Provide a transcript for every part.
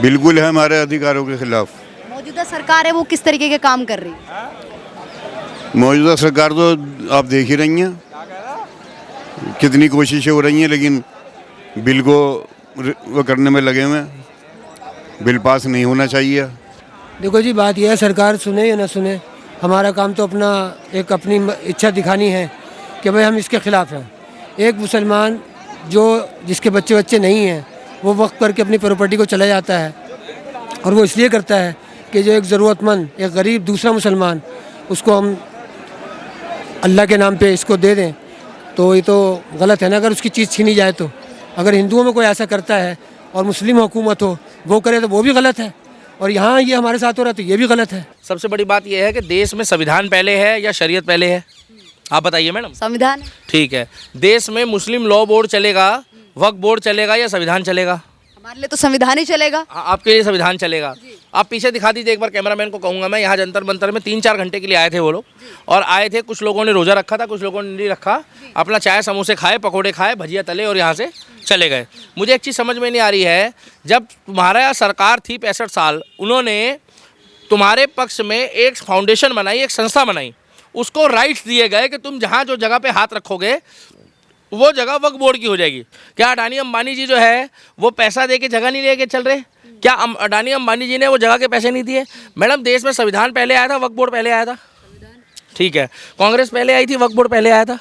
बिल्कुल है हमारे अधिकारों के खिलाफ। मौजूदा सरकार है वो किस तरीके के काम कर रही है? मौजूदा सरकार तो आप देख ही रही हैं कितनी कोशिशें हो रही हैं, लेकिन बिल को वो करने में लगे हुए हैं। बिल पास नहीं होना चाहिए। देखो जी, बात यह है, सरकार सुने या ना सुने, हमारा काम तो अपनी इच्छा दिखानी है कि भाई हम इसके खिलाफ हैं। एक मुसलमान जिसके बच्चे नहीं हैं, वो वक्त करके अपनी प्रॉपर्टी को चला जाता है, और वो इसलिए करता है कि जो एक ज़रूरतमंद, एक गरीब दूसरा मुसलमान, उसको हम अल्लाह के नाम पे इसको दे दें, तो ये तो गलत है ना। अगर उसकी चीज़ छीनी जाए तो, अगर हिंदुओं में कोई ऐसा करता है और मुस्लिम हुकूमत हो वो करे तो वो भी गलत है, और यहाँ ये हमारे साथ हो रहा है तो ये भी गलत है। सबसे बड़ी बात यह है कि देश में संविधान पहले है या शरीयत पहले है? आप बताइए मैडम। संविधान है। ठीक है, देश में मुस्लिम लॉ बोर्ड चलेगा, वक्फ बोर्ड चलेगा या संविधान चलेगा? हमारे लिए तो संविधान ही चलेगा। आपके लिए संविधान चलेगा। आप पीछे दिखा दीजिए एक बार, कैमरामैन को कहूँगा मैं, यहाँ जंतर मंतर में 3-4 घंटे के लिए आए थे वो लोग, और आए थे, कुछ लोगों ने रोज़ा रखा था, कुछ लोगों ने नहीं रखा, अपना चाय समोसे खाए, पकोड़े खाए, भजिया तले और यहाँ से चले गए। मुझे एक चीज़ समझ में नहीं आ रही है, जब तुम्हारा यहाँ सरकार थी 65 साल, उन्होंने तुम्हारे पक्ष में एक फाउंडेशन बनाई, एक संस्था बनाई, उसको राइट्स दिए गए कि तुम जहाँ जो जगह पे हाथ रखोगे वो जगह वक्फ बोर्ड की हो जाएगी। क्या अडानी अंबानी जी जो है वो पैसा दे के जगह नहीं लेके चल रहे? क्या अडानी अंबानी जी ने वो जगह के पैसे नहीं दिए? मैडम, देश में संविधान पहले आया था, वक्फ बोर्ड पहले आया था? ठीक है, कांग्रेस पहले आई थी, वक्फ बोर्ड पहले आया था?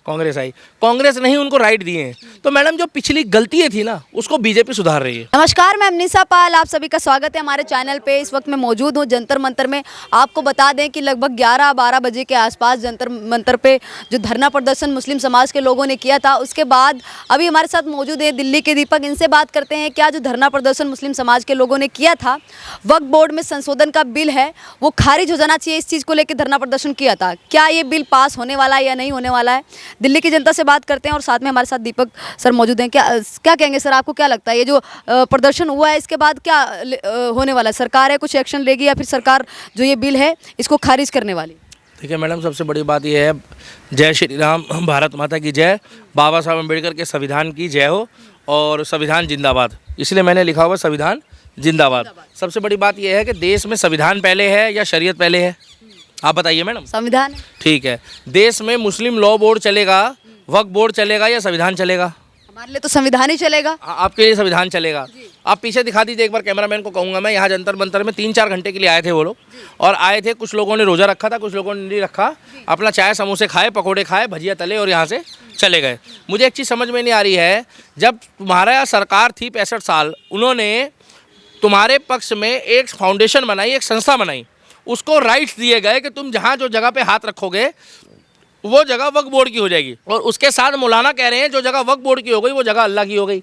कांग्रेस आई। कांग्रेस नहीं उनको राइट दिए हैं, तो मैडम जो पिछली गलतियाँ थी ना उसको बीजेपी सुधार रही है। नमस्कार, मैं अमनीसा पाल, आप सभी का स्वागत है हमारे चैनल पे। इस वक्त मैं मौजूद हूँ जंतर मंतर में। आपको बता दें कि लगभग 11-12 बजे के आसपास जंतर मंतर पे जो धरना प्रदर्शन मुस्लिम समाज के लोगों ने किया था, उसके बाद अभी हमारे साथ मौजूद है दिल्ली के दीपक। इनसे बात करते हैं क्या जो धरना प्रदर्शन मुस्लिम समाज के लोगों ने किया था, वक्फ बोर्ड में संशोधन का बिल है वो खारिज हो जाना चाहिए, इस चीज़ को लेकर धरना प्रदर्शन किया था, क्या ये बिल पास होने वाला है या नहीं होने वाला है? दिल्ली की जनता से बात करते हैं, और साथ में हमारे साथ दीपक सर मौजूद हैं। क्या कहेंगे सर, आपको क्या लगता है ये जो प्रदर्शन हुआ है इसके बाद क्या होने वाला है? सरकार है कुछ एक्शन लेगी या फिर सरकार जो ये बिल है इसको खारिज करने वाली? देखिए मैडम, सबसे बड़ी बात यह है, जय श्री राम, भारत माता की जय, बाबा साहब अम्बेडकर के संविधान की जय हो, और संविधान जिंदाबाद, इसलिए मैंने लिखा हुआ संविधान जिंदाबाद। सबसे बड़ी बात यह है कि देश में संविधान पहले है या शरीयत पहले है? आप बताइए मैडम। संविधान है। ठीक है, देश में मुस्लिम लॉ बोर्ड चलेगा, वक्फ बोर्ड चलेगा या संविधान चलेगा? हमारे लिए तो संविधान ही चलेगा। आपके लिए संविधान चलेगा। आप पीछे दिखा दीजिए एक बार, कैमरामैन को कहूँगा मैं, यहाँ जंतर मंतर में 3-4 घंटे के लिए आए थे वो लोग, और आए थे, कुछ लोगों ने रोज़ा रखा था, कुछ लोगों ने नहीं रखा, अपना चाय समोसे खाए, पकोड़े खाए, भजिया तले और यहाँ से चले गए। मुझे एक चीज़ समझ में नहीं आ रही है, जब तुम्हारा यहाँ सरकार थी 65 साल, उन्होंने तुम्हारे पक्ष में एक फाउंडेशन बनाई, एक संस्था बनाई, उसको राइट्स दिए गए कि तुम जहाँ जो जगह पे हाथ रखोगे वो जगह वक्फ बोर्ड की हो जाएगी, और उसके साथ मौलाना कह रहे हैं जो जगह वक्फ बोर्ड की हो गई वो जगह अल्लाह की हो गई।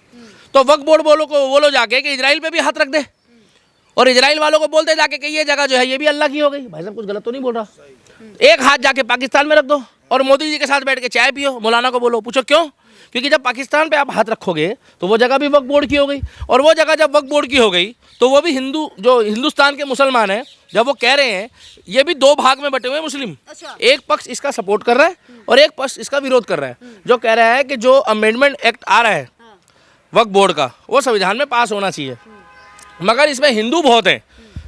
तो वक्फ बोर्ड बोलो जाके कि इजराइल पे भी हाथ रख दे, और इजराइल वालों को बोलते जाके कि ये जगह जो है ये भी अल्लाह की हो गई। भाई साहब, कुछ गलत तो नहीं बोल रहा? एक हाथ जाके पाकिस्तान में रख दो और मोदी जी के साथ बैठ के चाय पियो, मौलाना को बोलो, पूछो क्यों? क्योंकि जब पाकिस्तान पे आप हाथ रखोगे तो वो जगह भी वक्फ बोर्ड की हो गई, और वो जगह जब वक्फ बोर्ड की हो गई तो वो भी जो हिंदुस्तान के मुसलमान हैं, जब वो कह रहे हैं, ये भी 2 भाग में बटे हुए हैं मुस्लिम। अच्छा। एक पक्ष इसका सपोर्ट कर रहा है और एक पक्ष इसका विरोध कर रहा है, जो कह रहा है कि जो अमेंडमेंट एक्ट आ रहा है वक्फ बोर्ड का, वो संविधान में पास होना चाहिए, मगर इसमें हिंदू बहुत हैं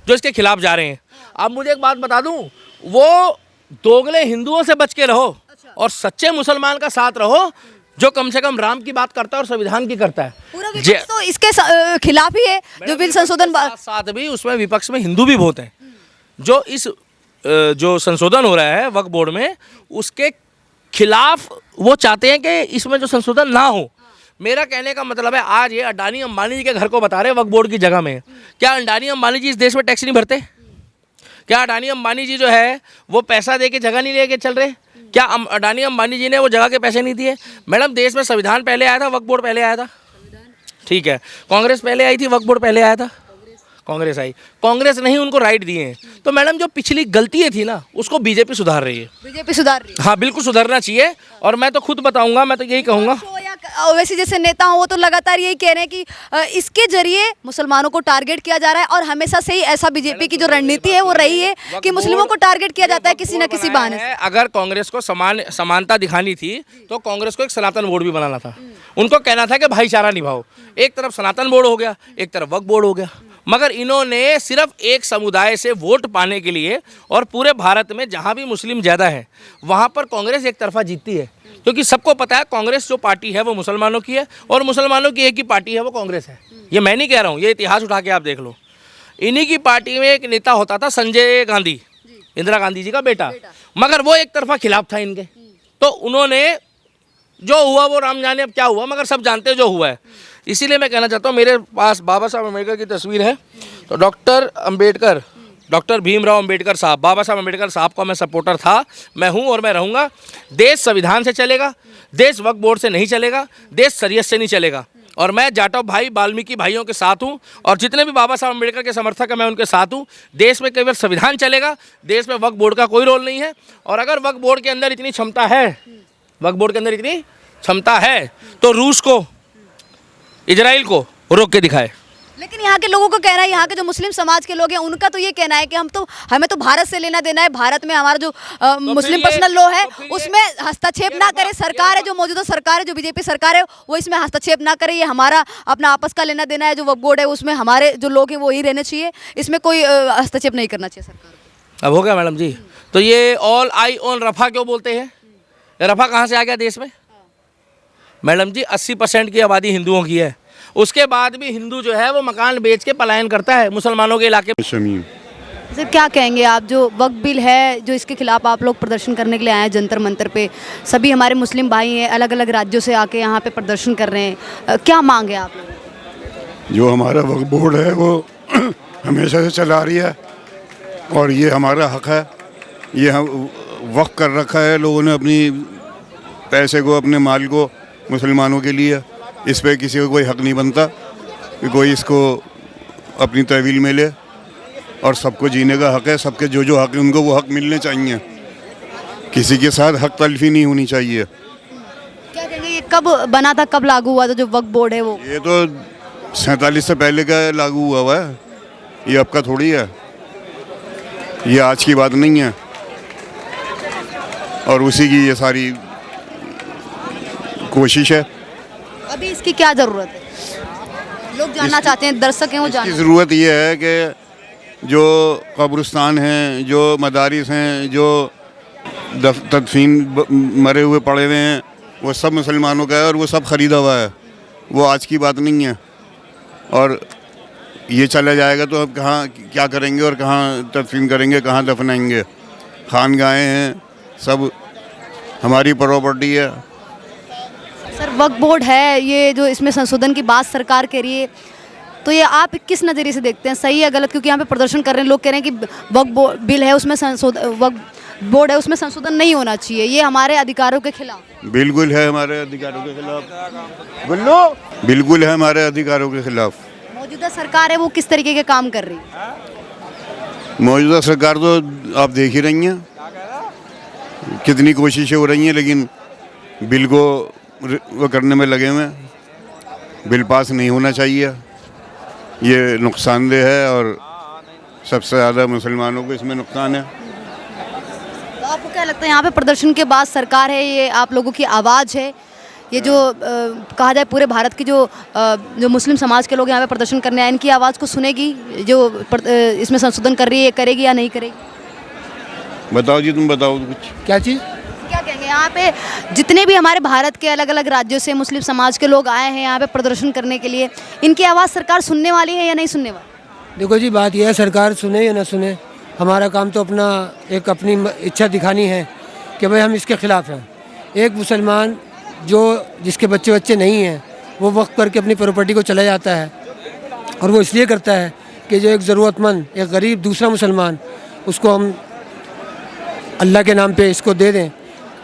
जो इसके खिलाफ जा रहे हैं। अब मुझे एक बात बता दूं, वो दोगले हिंदुओं से बच के रहो और सच्चे मुसलमान का साथ रहो, जो कम से कम राम की बात करता है और संविधान की करता है। पूरा विपक्ष तो इसके खिलाफ ही है जो बिल संशोधन। साथ भी उसमें विपक्ष में हिंदू भी बहुत हैं जो इस जो संशोधन हो रहा है वक्फ बोर्ड में, उसके खिलाफ वो चाहते हैं कि इसमें जो संशोधन ना हो। मेरा कहने का मतलब है, आज ये अडानी अंबानी जी के घर को बता रहे वक्फ बोर्ड की जगह में। क्या अडानी अंबानी जी इस देश में टैक्स नहीं भरते? क्या अडानी अंबानी जी जो है वो पैसा दे के जगह नहीं लेके चल रहे? क्या अडानी अंबानी जी ने वो जगह के पैसे नहीं दिए? मैडम, देश में संविधान पहले आया था, वक्फ बोर्ड पहले आया था? ठीक है, कांग्रेस पहले आई थी, वक्फ बोर्ड पहले आया था? कांग्रेस आई। कांग्रेस नहीं उनको राइट दिए हैं, तो मैडम जो पिछली गलतियाँ थी ना उसको बीजेपी सुधार रही है। बीजेपी सुधार रही है। हाँ, बिल्कुल सुधरना चाहिए, और मैं तो खुद बताऊंगा, मैं तो यही कहूँगा। वैसे जैसे नेता हो वो तो लगातार यही कह रहे हैं कि इसके जरिए मुसलमानों को टारगेट किया जा रहा है, और हमेशा से ही ऐसा बीजेपी की जो रणनीति है वो रही है कि मुस्लिमों को टारगेट किया जाता है किसी न किसी बहाने से। अगर कांग्रेस को समानता दिखानी थी तो कांग्रेस को एक सनातन बोर्ड भी बनाना था। उनको कहना था कि भाईचारा निभाओ। एक तरफ सनातन बोर्ड हो गया, एक तरफ वक्फ बोर्ड हो गया। मगर इन्होंने सिर्फ एक समुदाय से वोट पाने के लिए, और पूरे भारत में जहाँ भी मुस्लिम ज़्यादा है वहाँ पर कांग्रेस एक तरफा जीतती है, क्योंकि सबको पता है कांग्रेस जो पार्टी है वो मुसलमानों की है, और मुसलमानों की एक ही पार्टी है वो कांग्रेस है। ये मैं नहीं कह रहा हूँ, ये इतिहास उठा के आप देख लो। इन्हीं की पार्टी में एक नेता होता था संजय गांधी, इंदिरा गांधी जी का बेटा, मगर वो एक तरफा खिलाफ था इनके। तो उन्होंने जो हुआ वो राम जाने अब क्या हुआ, मगर सब जानते हैं जो हुआ है। इसीलिए मैं कहना चाहता हूँ, मेरे पास बाबा साहब अम्बेडकर की तस्वीर है, तो डॉक्टर भीमराव अम्बेडकर साहब, बाबा साहब अम्बेडकर साहब का मैं सपोर्टर था, मैं हूँ और मैं रहूँगा। देश संविधान से चलेगा, देश वक्फ बोर्ड से नहीं चलेगा, देश शरीयत से नहीं चलेगा। और मैं जाटव भाई वाल्मीकि भाइयों के साथ हूँ, और जितने भी बाबा साहब अम्बेडकर के समर्थक हैं मैं उनके साथ हूँ। देश में केवल संविधान चलेगा, देश में वक्फ बोर्ड का कोई रोल नहीं है। और अगर वक्फ बोर्ड के अंदर इतनी क्षमता है, वक्फ बोर्ड के अंदर इतनी क्षमता है, तो रूस को, इजराइल को रोक के दिखाए। लेकिन यहाँ के लोगों को कहना है, यहाँ के जो मुस्लिम समाज के लोग हैं उनका तो ये कहना है कि हमें तो भारत से लेना देना है, भारत में हमारा जो मुस्लिम पर्सनल लॉ है उसमें हस्तक्षेप ना करे। सरकार है जो मौजूदा सरकार है, जो बीजेपी सरकार है, वो इसमें हस्तक्षेप ना करे। ये हमारा अपना आपस का लेना देना है, जो वक्फ बोर्ड है उसमें हमारे जो लोग हैं वो ही रहने चाहिए, इसमें कोई हस्तक्षेप नहीं करना चाहिए सरकार को। अब हो गया मैडम जी। तो ये ऑल आई ऑन रफा क्यों बोलते हैं? रफा कहाँ से आ गया देश में? मैडम जी 80% की आबादी हिंदुओं की है, उसके बाद भी हिंदू जो है वो मकान बेच के पलायन करता है मुसलमानों के इलाके में। सर क्या कहेंगे आप, जो वक्फ बिल है जो इसके खिलाफ आप लोग प्रदर्शन करने के लिए आए हैं जंतर मंतर पे, सभी हमारे मुस्लिम भाई हैं अलग अलग राज्यों से आके यहाँ पे प्रदर्शन कर रहे हैं, क्या मांग है आप लोग? जो हमारा वक्फ बोर्ड है वो हमेशा से चला रही है, और ये हमारा हक है। ये हम वक्फ कर रखा है लोगों ने अपनी पैसे को, अपने माल को मुसलमानों के लिए। इस पे किसी को कोई हक नहीं बनता कि कोई इसको अपनी तहवील में ले, और सबको जीने का हक है। सबके जो जो हक है उनको वो हक मिलने चाहिए, किसी के साथ हक तलफी नहीं होनी चाहिए। क्या कहेंगे, ये कब बना था, कब लागू हुआ था जो वक्फ बोर्ड है वो? ये तो 47 से पहले का लागू हुआ है, ये अब का थोड़ी है, ये आज की बात नहीं है। और उसी की ये सारी कोशिश है। अभी इसकी क्या ज़रूरत है, लोग जानना चाहते हैं, दर्शक हैं वो इसकी ज़रूरत ये है कि जो कब्रिस्तान हैं, जो मदारिस हैं, जो तदफीन मरे हुए पड़े हुए हैं, वो सब मुसलमानों का है और वो सब ख़रीदा हुआ है, वो आज की बात नहीं है। और ये चला जाएगा तो अब कहाँ क्या करेंगे और कहाँ तदफीन करेंगे, कहाँ दफनाएंगे? खानगाहें हैं, सब हमारी प्रॉपर्टी है। सर वक्फ बोर्ड है ये जो इसमें संशोधन की बात सरकार कह रही है, तो ये आप किस नज़रिए से देखते हैं, सही है गलत? क्योंकि यहाँ पे प्रदर्शन कर रहे हैं लोग, कह रहे हैं कि वक्फ बिल है उसमें वक्फ बोर्ड है उसमें संशोधन नहीं होना चाहिए, ये हमारे अधिकारों के खिलाफ। बिल्कुल है हमारे अधिकारों के खिलाफ, बिल्कुल है हमारे अधिकारों के खिलाफ। मौजूदा सरकार है वो किस तरीके के काम कर रही है? मौजूदा सरकार तो आप देख ही रही हैं, कितनी कोशिशें हो रही हैं, लेकिन बिल को वो करने में लगे हुए हैं। बिल पास नहीं होना चाहिए, ये नुकसानदेह है और सबसे ज़्यादा मुसलमानों को इसमें नुकसान है। तो आपको क्या लगता है यहाँ पे प्रदर्शन के बाद सरकार है, ये आप लोगों की आवाज़ है, ये जो कहा जाए पूरे भारत की जो मुस्लिम समाज के लोग यहाँ पे प्रदर्शन करने आए, इनकी आवाज़ को सुनेगी, जो इसमें संशोधन कर रही है, करेगी या नहीं करेगी? बताओ जी, तुम बताओ कुछ। क्या चीज़? क्या कहेंगे, यहाँ पे जितने भी हमारे भारत के अलग अलग राज्यों से मुस्लिम समाज के लोग आए हैं यहाँ पे प्रदर्शन करने के लिए, इनकी आवाज़ सरकार सुनने वाली है या नहीं सुनने वाली? देखो जी, बात यह है सरकार सुने या ना सुने, हमारा काम तो अपनी इच्छा दिखानी है कि भाई हम इसके ख़िलाफ़ हैं। एक मुसलमान जिसके बच्चे नहीं हैं वो वक्त करके अपनी प्रॉपर्टी को चला जाता है, और वो इसलिए करता है कि जो एक ज़रूरतमंद, एक गरीब दूसरा मुसलमान, उसको हम अल्लाह के नाम पे इसको दे दें,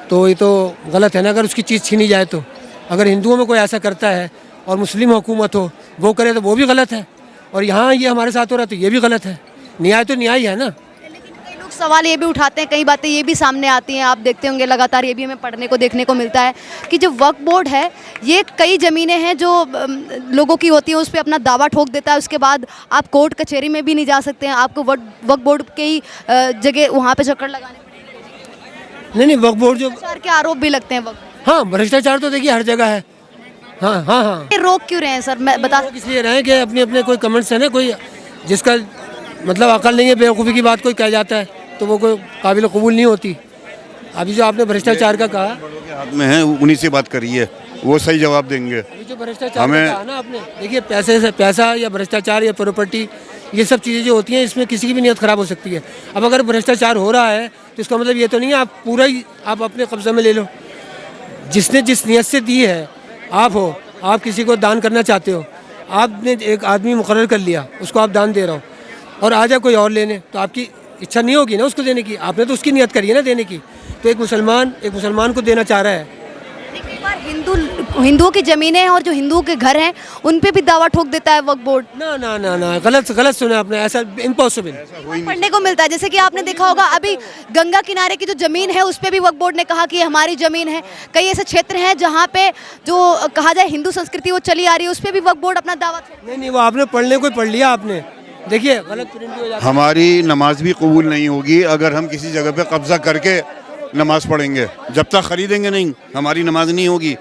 तो ये तो गलत है ना। अगर उसकी चीज़ छीनी जाए तो, अगर हिंदुओं में कोई ऐसा करता है और मुस्लिम हुकूमत हो वो करे तो वो भी गलत है, और यहाँ ये हमारे साथ हो रहा है तो ये भी गलत है। न्याय तो न्याय है ना। लेकिन कई लोग सवाल ये भी उठाते हैं, कई बातें ये भी सामने आती हैं, आप देखते होंगे लगातार ये भी हमें पढ़ने को देखने को मिलता है कि जो वक्फ बोर्ड है ये कई ज़मीनें हैं जो लोगों की होती हैं, उस पर अपना दावा ठोक देता है, उसके बाद आप कोर्ट कचहरी में भी नहीं जा सकते हैं, आपको वक्फ बोर्ड के ही जगह वहाँ पर चक्कर लगाने पड़ेंगे। नहीं, वक्फ बोर्ड जो भ्रष्टाचार के आरोप भी लगते हैं वक्फ। हाँ, भ्रष्टाचार तो देखिए हर जगह है। हाँ। ये रोक क्यों रहे हैं सर, मैं बता इसलिए रहे कि अपने कोई कमेंट्स है ना, कोई जिसका मतलब अकल नहीं है, बेवकूफ़ी की बात कोई कह जाता है तो वो कोई काबिल कबूल नहीं होती। अभी जो आपने भ्रष्टाचार का कहा, के हाथ में है, उन्हीं से बात करिए, वो सही जवाब देंगे। अभी जो भ्रष्टाचार हमें- का कहा ना आपने, देखिए पैसे से पैसा या भ्रष्टाचार या प्रॉपर्टी, ये सब चीज़ें जो होती हैं इसमें किसी की भी नीयत ख़राब हो सकती है। अब अगर भ्रष्टाचार हो रहा है तो इसका मतलब ये तो नहीं है आप पूरा ही आप अपने कब्जे में ले लो। जिसने जिस नीयत से दी है, आप हो, आप किसी को दान करना चाहते हो, आपने एक आदमी मुकर्रर कर लिया, उसको आप दान दे रहे हो और आ जाए कोई और लेने, तो आपकी इच्छा नहीं होगी ना उसको देने की, आपने तो उसकी नियत करी है ना देने की। तो एक मुसलमान को देना चाह रहा है। देखिए, एक बार हिंदुओं की ज़मीनें हैं और जो हिंदुओं के घर हैं उन पे भी दावा ठोक देता है वक्फ बोर्ड। ना ना ना ना, गलत सुना आपने, ऐसा इम्पॉसिबल। पढ़ने को मिलता है, जैसे कि आपने देखा होगा अभी गंगा किनारे की जो जमीन है उस पे भी वक्फ बोर्ड ने कहा कि ये हमारी जमीन है। कई ऐसे क्षेत्र हैं जहाँ पे जो कहा जाए हिंदू संस्कृति वो चली आ रही है, उस पे भी वक्फ बोर्ड अपना दावा नहीं, वो आपने पढ़ने को पढ़ लिया आपने, देखिए गलत प्रिंट भी हो जाता है। हमारी नमाज भी कबूल नहीं होगी अगर हम किसी जगह पे कब्जा करके नमाज पढ़ेंगे। जब तक खरीदेंगे नहीं, हमारी नमाज नहीं होगी।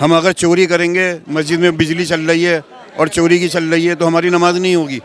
हम अगर चोरी करेंगे, मस्जिद में बिजली चल रही है और चोरी की चल रही है, तो हमारी नमाज नहीं होगी।